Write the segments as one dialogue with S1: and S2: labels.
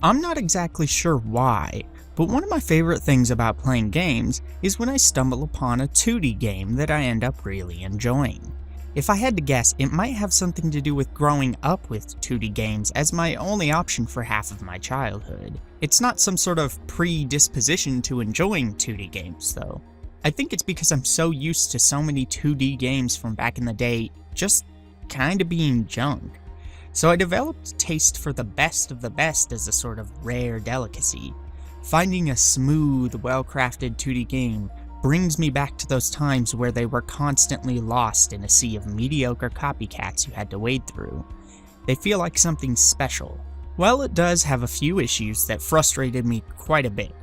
S1: I'm not exactly sure why, but one of my favorite things about playing games is when I stumble upon a 2D game that I end up really enjoying. If I had to guess, it might have something to do with growing up with 2D games as my only option for half of my childhood. It's not some sort of predisposition to enjoying 2D games though. I think it's because I'm so used to so many 2D games from back in the day just kinda being junk. So I developed a taste for the best of the best as a sort of rare delicacy. Finding a smooth, well-crafted 2D game brings me back to those times where they were constantly lost in a sea of mediocre copycats you had to wade through. They feel like something special. While it does have a few issues that frustrated me quite a bit,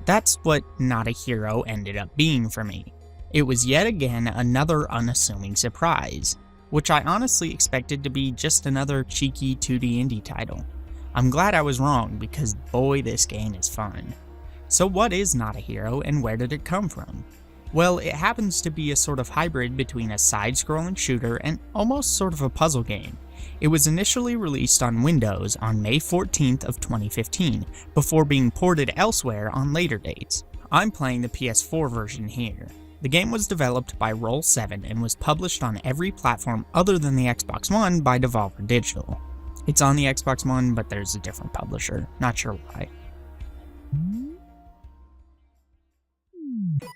S1: that's what Not a Hero ended up being for me. It was yet again another unassuming surprise, which I honestly expected to be just another cheeky 2D indie title. I'm glad I was wrong because boy, this game is fun. So what is Not a Hero and where did it come from? Well, it happens to be a sort of hybrid between a side-scrolling shooter and almost sort of a puzzle game. It was initially released on Windows on May 14th of 2015, before being ported elsewhere on later dates. I'm playing the PS4 version here. The game was developed by Roll7 and was published on every platform other than the Xbox One by Devolver Digital. It's on the Xbox One, but there's a different publisher, not sure why.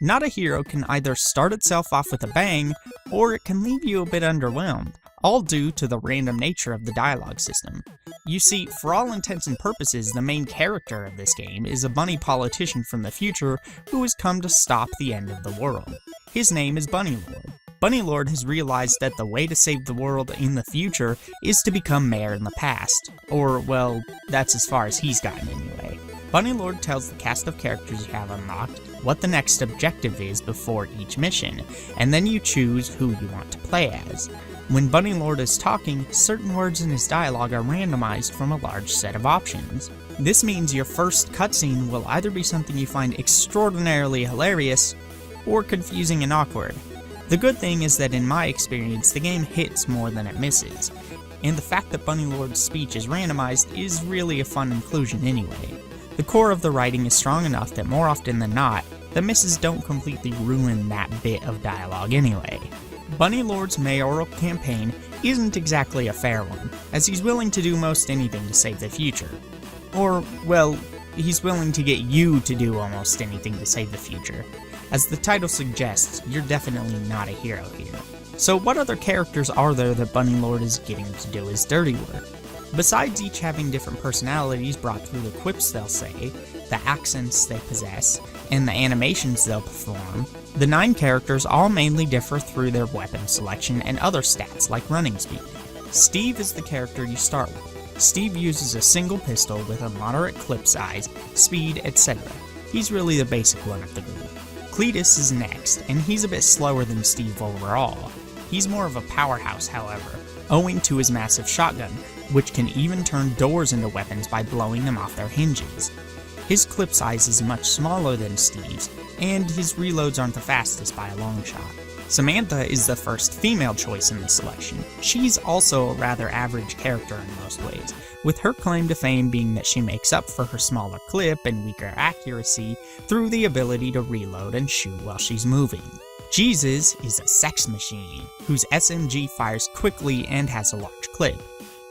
S1: Not a Hero can either start itself off with a bang, or it can leave you a bit underwhelmed, all due to the random nature of the dialogue system. You see, for all intents and purposes, the main character of this game is a bunny politician from the future who has come to stop the end of the world. His name is Bunnylord. Bunnylord has realized that the way to save the world in the future is to become mayor in the past. Or, well, that's as far as he's gotten anyway. Bunnylord tells the cast of characters you have unlocked what the next objective is before each mission, and then you choose who you want to play as. When Bunnylord is talking, certain words in his dialogue are randomized from a large set of options. This means your first cutscene will either be something you find extraordinarily hilarious, or confusing and awkward. The good thing is that in my experience, the game hits more than it misses, and the fact that Bunnylord's speech is randomized is really a fun inclusion anyway. The core of the writing is strong enough that more often than not, the misses don't completely ruin that bit of dialogue anyway. Bunnylord's mayoral campaign isn't exactly a fair one, as he's willing to do most anything to save the future. Or, well, he's willing to get you to do almost anything to save the future. As the title suggests, you're definitely not a hero here. So what other characters are there that Bunnylord is getting to do his dirty work? Besides each having different personalities brought through the quips they'll say, the accents they possess, and the animations they'll perform, the 9 characters all mainly differ through their weapon selection and other stats like running speed. Steve is the character you start with. Steve uses a single pistol with a moderate clip size, speed, etc. He's really the basic one of the group. Cletus is next, and he's a bit slower than Steve overall. He's more of a powerhouse, however, owing to his massive shotgun, which can even turn doors into weapons by blowing them off their hinges. His clip size is much smaller than Steve's, and his reloads aren't the fastest by a long shot. Samantha is the first female choice in the selection. She's also a rather average character in most ways, with her claim to fame being that she makes up for her smaller clip and weaker accuracy through the ability to reload and shoot while she's moving. Jesus is a sex machine, whose SMG fires quickly and has a large clip.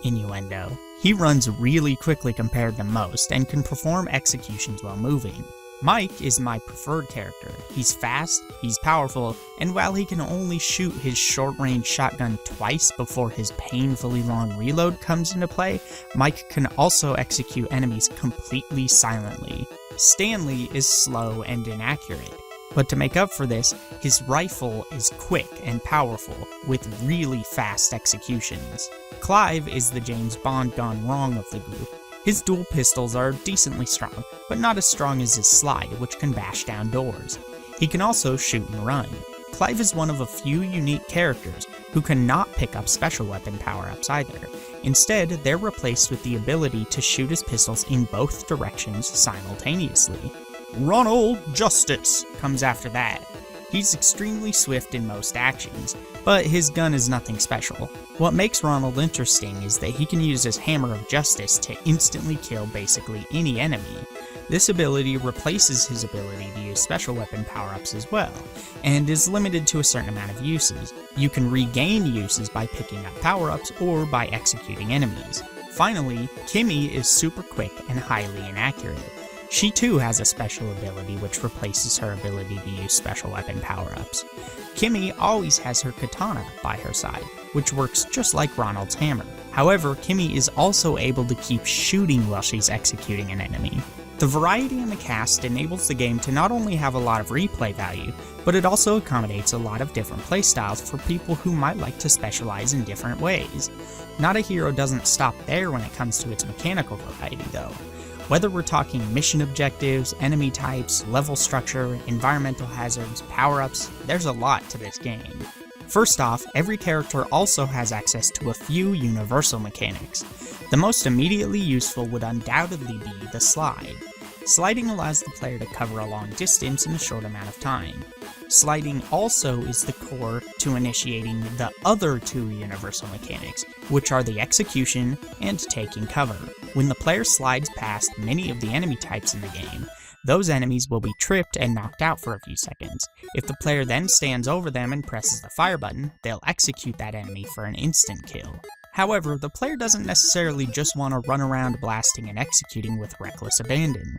S1: Innuendo. He runs really quickly compared to most, and can perform executions while moving. Mike is my preferred character. He's fast, he's powerful, and while he can only shoot his short-range shotgun twice before his painfully long reload comes into play, Mike can also execute enemies completely silently. Stanley is slow and inaccurate, but to make up for this, his rifle is quick and powerful, with really fast executions. Clive is the James Bond gone wrong of the group. His dual pistols are decently strong, but not as strong as his slide, which can bash down doors. He can also shoot and run. Clive is one of a few unique characters who cannot pick up special weapon power-ups either. Instead, they're replaced with the ability to shoot his pistols in both directions simultaneously. Ronald Justice comes after that. He's extremely swift in most actions, but his gun is nothing special. What makes Ronald interesting is that he can use his Hammer of Justice to instantly kill basically any enemy. This ability replaces his ability to use special weapon power-ups as well, and is limited to a certain amount of uses. You can regain uses by picking up power-ups or by executing enemies. Finally, Kimmy is super quick and highly inaccurate. She too has a special ability which replaces her ability to use special weapon power-ups. Kimmy always has her katana by her side, which works just like Ronald's hammer. However, Kimmy is also able to keep shooting while she's executing an enemy. The variety in the cast enables the game to not only have a lot of replay value, but it also accommodates a lot of different playstyles for people who might like to specialize in different ways. Not a Hero doesn't stop there when it comes to its mechanical variety though. Whether we're talking mission objectives, enemy types, level structure, environmental hazards, power-ups, there's a lot to this game. First off, every character also has access to a few universal mechanics. The most immediately useful would undoubtedly be the slide. Sliding allows the player to cover a long distance in a short amount of time. Sliding also is the core to initiating the other two universal mechanics, which are the execution and taking cover. When the player slides past many of the enemy types in the game, those enemies will be tripped and knocked out for a few seconds. If the player then stands over them and presses the fire button, they'll execute that enemy for an instant kill. However, the player doesn't necessarily just want to run around blasting and executing with reckless abandon.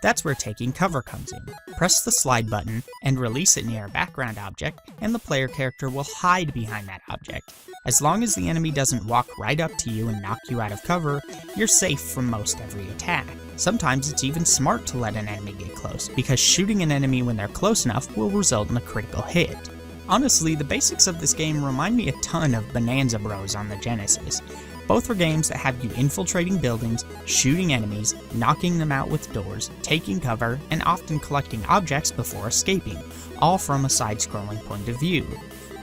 S1: That's where taking cover comes in. Press the slide button and release it near a background object, and the player character will hide behind that object. As long as the enemy doesn't walk right up to you and knock you out of cover, you're safe from most every attack. Sometimes it's even smart to let an enemy get close, because shooting an enemy when they're close enough will result in a critical hit. Honestly, the basics of this game remind me a ton of Bonanza Bros on the Genesis. Both are games that have you infiltrating buildings, shooting enemies, knocking them out with doors, taking cover, and often collecting objects before escaping, all from a side-scrolling point of view.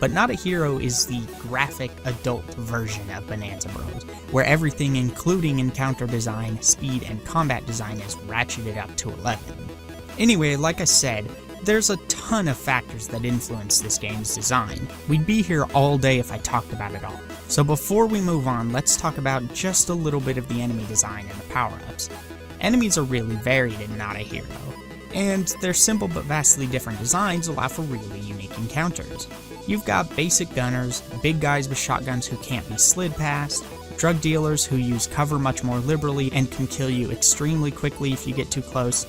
S1: But Not a Hero is the graphic adult version of Bonanza Bros, where everything including encounter design, speed, and combat design is ratcheted up to 11. Anyway, like I said, there's a ton of factors that influence this game's design. We'd be here all day if I talked about it all. So before we move on, let's talk about just a little bit of the enemy design and the power-ups. Enemies are really varied in Not a Hero, and their simple but vastly different designs allow for really unique encounters. You've got basic gunners, big guys with shotguns who can't be slid past, drug dealers who use cover much more liberally and can kill you extremely quickly if you get too close,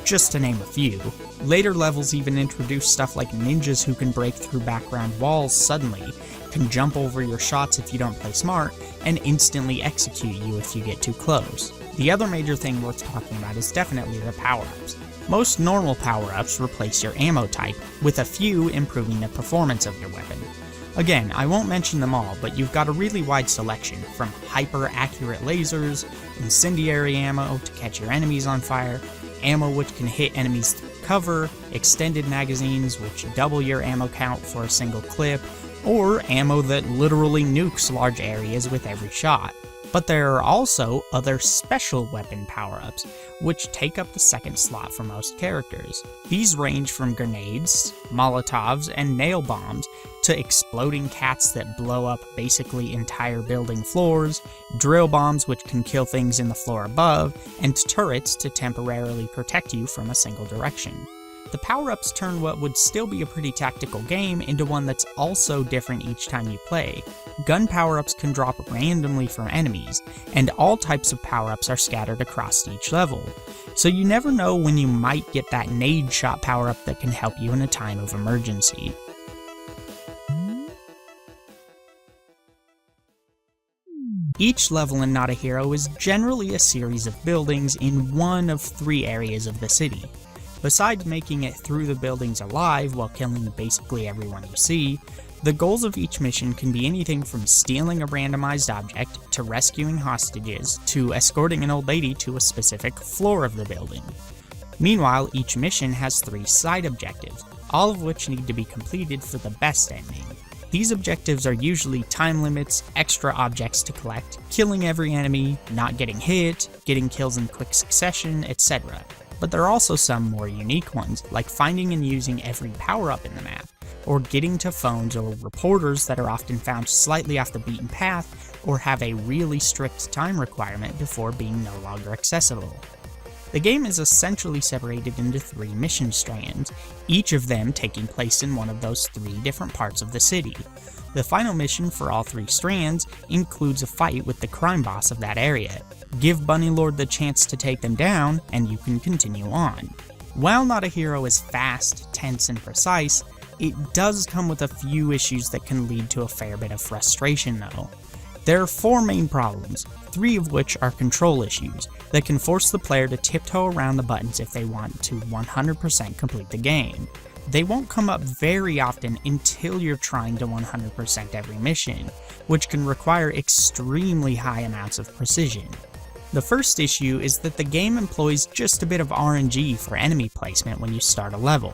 S1: just to name a few. Later levels even introduce stuff like ninjas who can break through background walls suddenly, can jump over your shots if you don't play smart, and instantly execute you if you get too close. The other major thing worth talking about is definitely the power-ups. Most normal power-ups replace your ammo type, with a few improving the performance of your weapon. Again, I won't mention them all, but you've got a really wide selection, from hyper-accurate lasers, incendiary ammo to catch your enemies on fire, ammo which can hit enemies through cover, extended magazines which double your ammo count for a single clip, or ammo that literally nukes large areas with every shot. But there are also other special weapon power-ups, which take up the second slot for most characters. These range from grenades, molotovs, and nail bombs, to exploding cats that blow up basically entire building floors, drill bombs which can kill things in the floor above, and turrets to temporarily protect you from a single direction. The power-ups turn what would still be a pretty tactical game into one that's also different each time you play. Gun power-ups can drop randomly from enemies, and all types of power-ups are scattered across each level, so you never know when you might get that nade shot power-up that can help you in a time of emergency. Each level in Not a Hero is generally a series of buildings in one of 3 areas of the city. Besides making it through the buildings alive while killing basically everyone you see, the goals of each mission can be anything from stealing a randomized object, to rescuing hostages, to escorting an old lady to a specific floor of the building. Meanwhile, each mission has 3 side objectives, all of which need to be completed for the best ending. These objectives are usually time limits, extra objects to collect, killing every enemy, not getting hit, getting kills in quick succession, etc. but there are also some more unique ones, like finding and using every power-up in the map, or getting to phones or reporters that are often found slightly off the beaten path or have a really strict time requirement before being no longer accessible. The game is essentially separated into 3 mission strands, each of them taking place in one of those 3 different parts of the city. The final mission for all 3 strands includes a fight with the crime boss of that area. Give Bunnylord the chance to take them down, and you can continue on. While not a hero as fast, tense, and precise, it does come with a few issues that can lead to a fair bit of frustration though. There are 4 main problems, 3 of which are control issues that can force the player to tiptoe around the buttons if they want to 100% complete the game. They won't come up very often until you're trying to 100% every mission, which can require extremely high amounts of precision. The first issue is that the game employs just a bit of RNG for enemy placement when you start a level.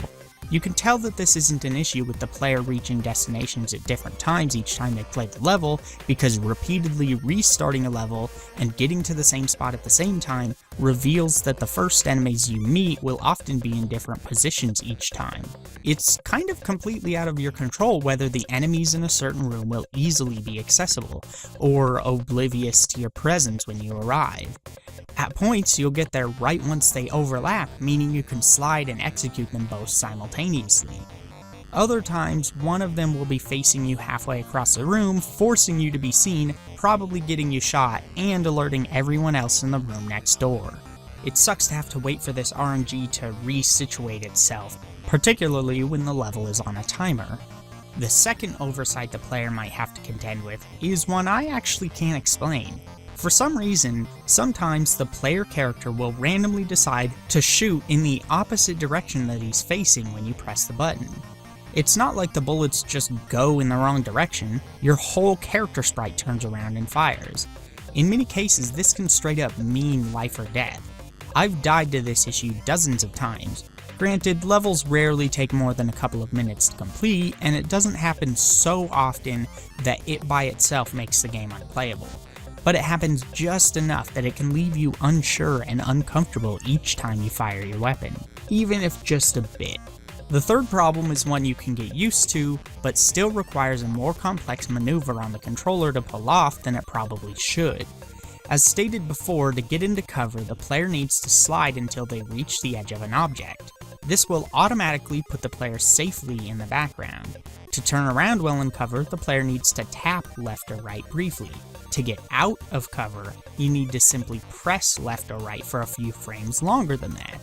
S1: You can tell that this isn't an issue with the player reaching destinations at different times each time they play the level, because repeatedly restarting a level and getting to the same spot at the same time reveals that the first enemies you meet will often be in different positions each time. It's kind of completely out of your control whether the enemies in a certain room will easily be accessible, or oblivious to your presence when you arrive. At points, you'll get there right once they overlap, meaning you can slide and execute them both simultaneously. Other times, one of them will be facing you halfway across the room, forcing you to be seen, probably getting you shot, and alerting everyone else in the room next door. It sucks to have to wait for this RNG to resituate itself, particularly when the level is on a timer. The second oversight the player might have to contend with is one I actually can't explain. For some reason, sometimes the player character will randomly decide to shoot in the opposite direction that he's facing when you press the button. It's not like the bullets just go in the wrong direction, your whole character sprite turns around and fires. In many cases, this can straight up mean life or death. I've died to this issue dozens of times. Granted, levels rarely take more than a couple of minutes to complete, and it doesn't happen so often that it by itself makes the game unplayable. But it happens just enough that it can leave you unsure and uncomfortable each time you fire your weapon, even if just a bit. The third problem is one you can get used to, but still requires a more complex maneuver on the controller to pull off than it probably should. As stated before, to get into cover, the player needs to slide until they reach the edge of an object. This will automatically put the player safely in the background. To turn around while in cover, the player needs to tap left or right briefly. To get out of cover, you need to simply press left or right for a few frames longer than that.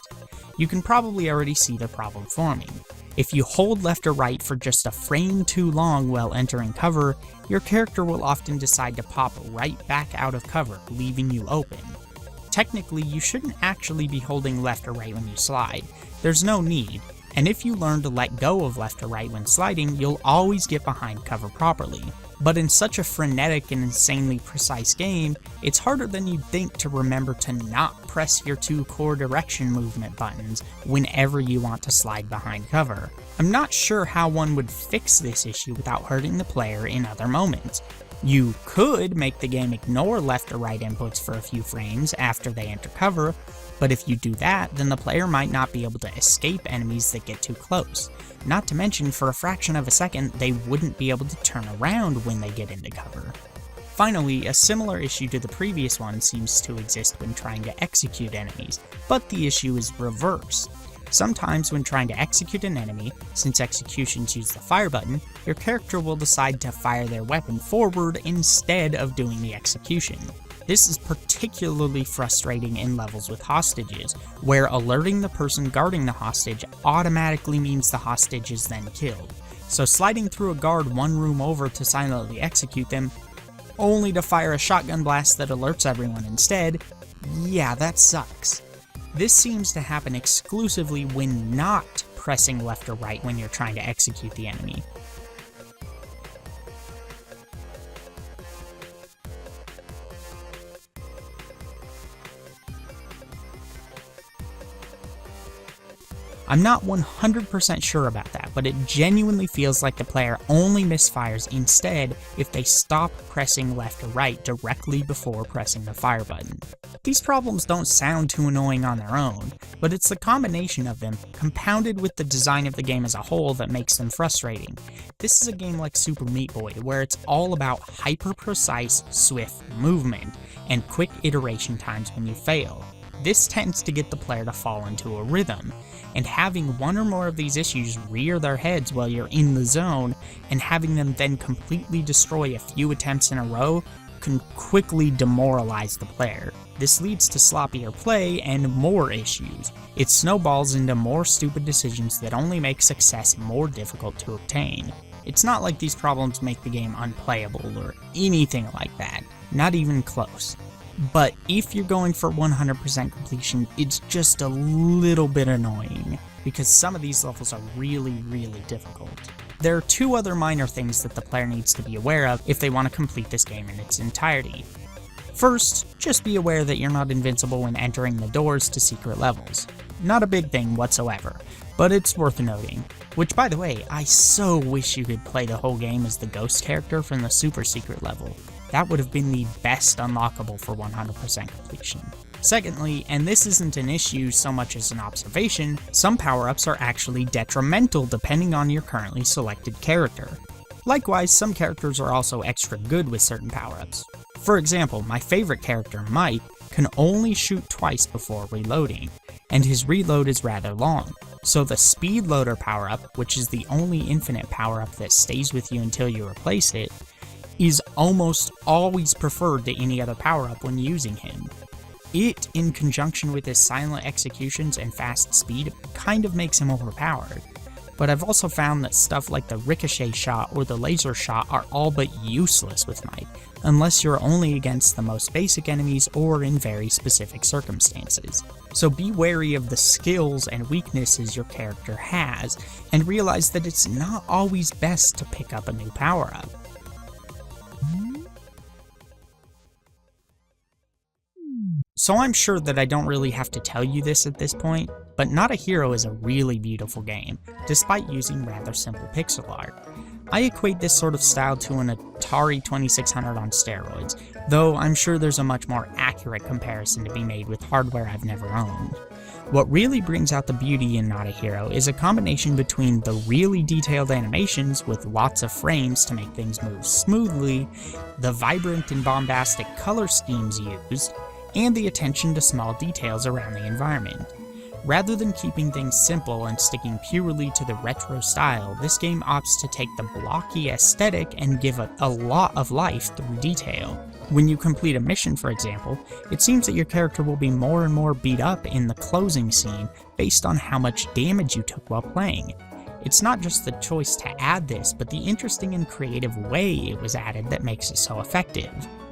S1: You can probably already see the problem forming. If you hold left or right for just a frame too long while entering cover, your character will often decide to pop right back out of cover, leaving you open. Technically, you shouldn't actually be holding left or right when you slide. There's no need, and if you learn to let go of left or right when sliding, you'll always get behind cover properly. But in such a frenetic and insanely precise game, it's harder than you'd think to remember to not press your 2 core direction movement buttons whenever you want to slide behind cover. I'm not sure how one would fix this issue without hurting the player in other moments. You could make the game ignore left or right inputs for a few frames after they enter cover, but if you do that, then the player might not be able to escape enemies that get too close. Not to mention, for a fraction of a second, they wouldn't be able to turn around when they get into cover. Finally, a similar issue to the previous one seems to exist when trying to execute enemies, but the issue is reversed. Sometimes when trying to execute an enemy, since executions use the fire button, your character will decide to fire their weapon forward instead of doing the execution. This is particularly frustrating in levels with hostages, where alerting the person guarding the hostage automatically means the hostage is then killed. So sliding through a guard one room over to silently execute them, only to fire a shotgun blast that alerts everyone instead, yeah, that sucks. This seems to happen exclusively when not pressing left or right when you're trying to execute the enemy. I'm not 100% sure about that, but it genuinely feels like the player only misfires instead if they stop pressing left or right directly before pressing the fire button. These problems don't sound too annoying on their own, but it's the combination of them, compounded with the design of the game as a whole, that makes them frustrating. This is a game like Super Meat Boy, where it's all about hyper-precise, swift movement, and quick iteration times when you fail. This tends to get the player to fall into a rhythm, and having one or more of these issues rear their heads while you're in the zone, and having them then completely destroy a few attempts in a row, can quickly demoralize the player. This leads to sloppier play and more issues. It snowballs into more stupid decisions that only make success more difficult to obtain. It's not like these problems make the game unplayable or anything like that, not even close. But if you're going for 100% completion, it's just a little bit annoying, because some of these levels are really difficult. There are two other minor things that the player needs to be aware of if they want to complete this game in its entirety. First, just be aware that you're not invincible when entering the doors to secret levels. Not a big thing whatsoever, but it's worth noting. Which, by the way, I so wish you could play the whole game as the ghost character from the super secret level. That would have been the best unlockable for 100% completion. Secondly, and this isn't an issue so much as an observation, some power-ups are actually detrimental depending on your currently selected character. Likewise, some characters are also extra good with certain power-ups. For example, my favorite character, Mike, can only shoot twice before reloading, and his reload is rather long. So the Speed Loader power-up, which is the only infinite power-up that stays with you until you replace it, is almost always preferred to any other power-up when using him. It, in conjunction with his silent executions and fast speed, kind of makes him overpowered. But I've also found that stuff like the ricochet shot or the laser shot are all but useless with Mike, unless you're only against the most basic enemies or in very specific circumstances. So be wary of the skills and weaknesses your character has, and realize that it's not always best to pick up a new power-up. So I'm sure that I don't really have to tell you this at this point, but Not a Hero is a really beautiful game, despite using rather simple pixel art. I equate this sort of style to an Atari 2600 on steroids, though I'm sure there's a much more accurate comparison to be made with hardware I've never owned. What really brings out the beauty in Not a Hero is a combination between the really detailed animations with lots of frames to make things move smoothly, the vibrant and bombastic color schemes used, and the attention to small details around the environment. Rather than keeping things simple and sticking purely to the retro style, this game opts to take the blocky aesthetic and give it a lot of life through detail. When you complete a mission, for example, it seems that your character will be more and more beat up in the closing scene based on how much damage you took while playing. It's not just the choice to add this, but the interesting and creative way it was added that makes it so effective.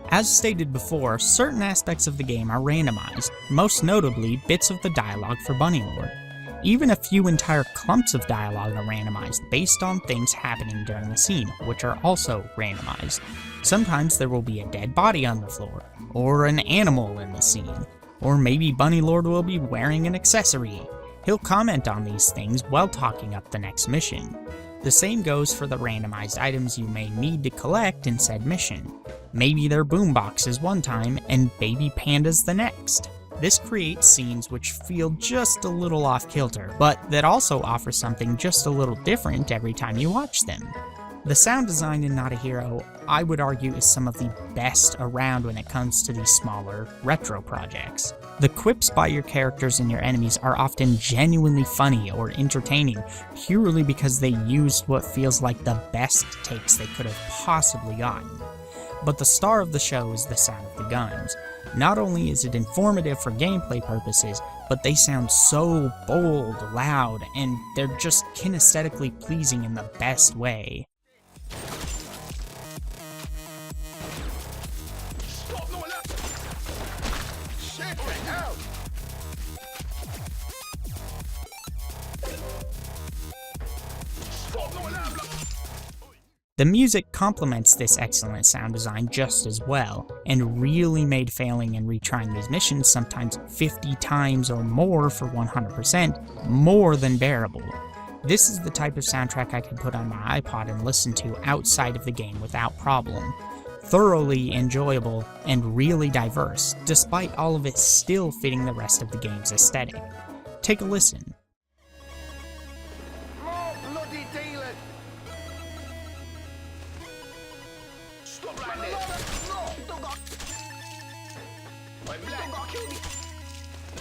S1: As stated before, certain aspects of the game are randomized, most notably bits of the dialogue for Bunny Lord. Even a few entire clumps of dialogue are randomized based on things happening during the scene, which are also randomized. Sometimes there will be a dead body on the floor, or an animal in the scene, or maybe Bunny Lord will be wearing an accessory. He'll comment on these things while talking up the next mission. The same goes for the randomized items you may need to collect in said mission. Maybe they're boomboxes one time and baby pandas the next. This creates scenes which feel just a little off kilter, but that also offer something just a little different every time you watch them. The sound design in Not a Hero, I would argue, is some of the best around when it comes to these smaller, retro projects. The quips by your characters and your enemies are often genuinely funny or entertaining, purely because they used what feels like the best takes they could have possibly gotten. But the star of the show is the sound of the guns. Not only is it informative for gameplay purposes, but they sound so bold, loud, and they're just kinesthetically pleasing in the best way. The music complements this excellent sound design just as well, and really made failing and retrying these missions sometimes 50 times or more for 100% more than bearable. This is the type of soundtrack I could put on my iPod and listen to outside of the game without problem. Thoroughly enjoyable and really diverse, despite all of it still fitting the rest of the game's aesthetic. Take a listen.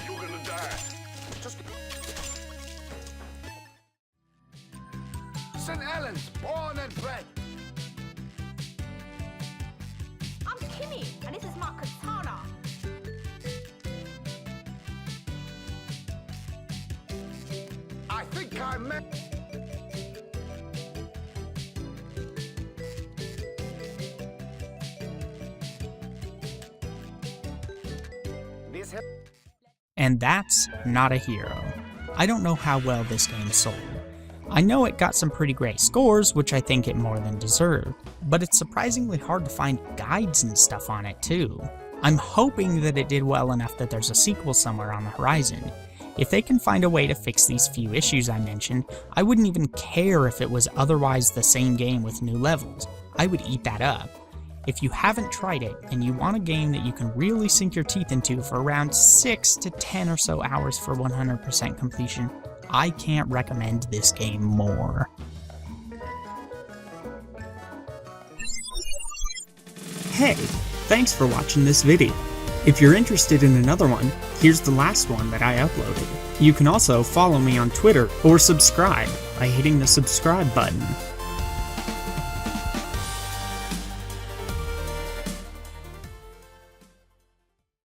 S2: You're gonna die. St. Helens, born and bred.
S3: I'm Kimmy, and this is my katana.
S2: I think I met.
S1: And that's not a hero. I don't know how well this game sold. I know it got some pretty great scores, which I think it more than deserved, but it's surprisingly hard to find guides and stuff on it too. I'm hoping that it did well enough that there's a sequel somewhere on the horizon. If they can find a way to fix these few issues I mentioned, I wouldn't even care if it was otherwise the same game with new levels. I would eat that up. If you haven't tried it, and you want a game that you can really sink your teeth into for around 6 to 10 or so hours for 100% completion, I can't recommend this game more. Hey, thanks for watching this video. If you're interested in another one, here's the last one that I uploaded. You can also follow me on Twitter or subscribe by hitting the subscribe button.